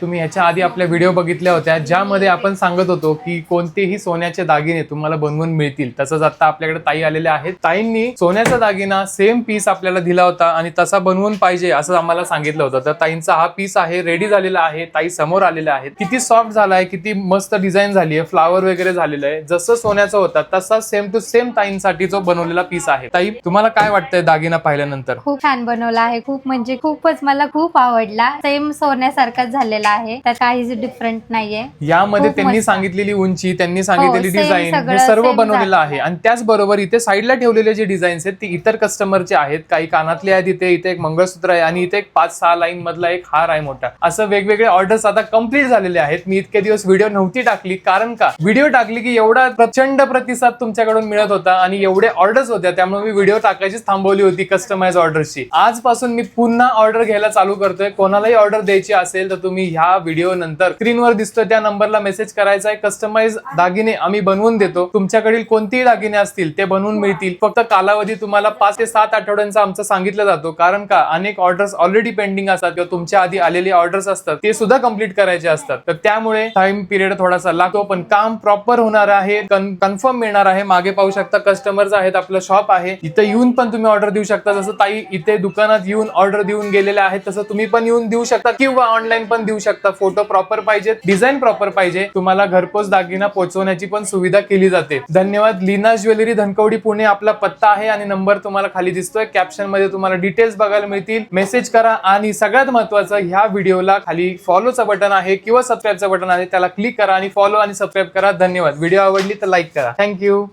तुम्ही ह्याच्या आधी आपल्या व्हिडिओ बघितल्या होत्या ज्यामध्ये आपण सांगत होतो की कोणतेही सोन्याचे दागिने तुम्हाला बनवून मिळतील. तसंच आता आपल्याकडे ताई आलेले आहेत. ताईंनी सोन्याचा दागिना सेम पीस आपल्याला दिला होता आणि तसा बनवून पाहिजे असं आम्हाला सांगितलं होतं. तर ताईंचा हा पीस आहे, रेडी झालेला आहे. ताई समोर आलेल्या आहेत. किती सॉफ्ट झालाय, किती मस्त डिझाईन झाली आहे, फ्लावर वगैरे झालेलं आहे. जसं सोन्याचं होता तसा सेम टू सेम ताईंसाठी जो बनवलेला पीस आहे. ताई, तुम्हाला काय वाटतंय दागिना पाहिल्यानंतर? खूप छान बनवला आहे. खूप म्हणजे खूपच मला खूप आवडला. सेम सोन्यासारखाच झालेला आहे, तर काहीच डिफरंट नाहीये. यामध्ये त्यांनी सांगितलेली उंची, त्यांनी सांगितलेली डिझाईन हे सर्व बनवलेलं आहे. आणि त्याचबरोबर इथे साईडला ठेवलेले जे डिझाईन्स आहेत ते इतर कस्टमरचे आहेत. काही कानातले आहेत, इथे एक मंगळसूत्र आहे आणि इथे एक 5-6 लाईन मधला एक हार आहे मोठा. असं वेगवेगळे ऑर्डर्स आता कंप्लीट झालेले आहेत. मी इतके दिवस व्हिडिओ नव्हती टाकली, कारण का व्हिडिओ टाकली की एवढा प्रचंड प्रतिसाद तुमच्याकडून मिळत होता आणि एवढे ऑर्डर्स होत्या, त्यामुळे मी व्हिडिओ टाकायचीच थांबवली होती कस्टमाइज ऑर्डर्सची. आजपासून मी पुन्हा ऑर्डर घ्यायला चालू करतोय. कोणालाही ऑर्डर द्यायची असेल तर तुम्ही ह्या व्हिडिओ नंतर स्क्रीनवर दिसतोय त्या नंबरला मेसेज करायचा आहे. कस्टमाइज दागिने आम्ही बनवून देतो. तुमच्याकडील कोणतेही दागिने असतील ते बनवून मिळतील. फक्त कालावधी तुम्हाला 5 ते 7 आठवड्यांचा आमचा सांगितलं जातो, कारण का अनेक ऑर्डर्स ऑलरेडी पेंडिंग असतात किंवा तुमच्या आधी आलेले ऑर्डर्स असतात ते सुद्धा कंप्लीट करायचे असतात. तर त्यामुळे टाइम पिरियड थोडासा लागतो, पण काम प्रॉपर होणार आहे, कन्फर्म मिळणार आहे. मागे पाहू शकता कस्टमर्स आहेत, आपलं शॉप आहे. इथे येऊन पण तुम्ही ऑर्डर देऊ शकता. जसं ताई इथे दुकानात येऊन ऑर्डर देऊन गेलेल्या आहेत तसं तुम्ही पण येऊन देऊ शकता किंवा ऑनलाईन पण देऊ शकता. फोटो प्रॉपर पाहिजे, डिझाईन प्रॉपर पाहिजे, तुम्हाला घरपोच दागिना पोहोचवण्याची पण सुविधा केली जाते. धन्यवाद. लीना ज्वेलरी, धनकवडी, पुणे आपला पत्ता आहे आणि नंबर तुम्हाला खाली दिसतोय. कॅप्शन मध्ये तुम्हाला डिटेल्स बघायला मिळतील. मेसेज करा आणि सगळ्यात महत्त्वाचं, ह्या व्हिडिओला खाली फॉलोचं बटन आहे किंवा सबस्क्राईबचं बटन आहे, त्याला क्लिक करा आणि फॉलो आणि सबस्क्राईब करा. धन्यवाद. व्हिडिओ आवडली तर लाईक करा. थँक्यू.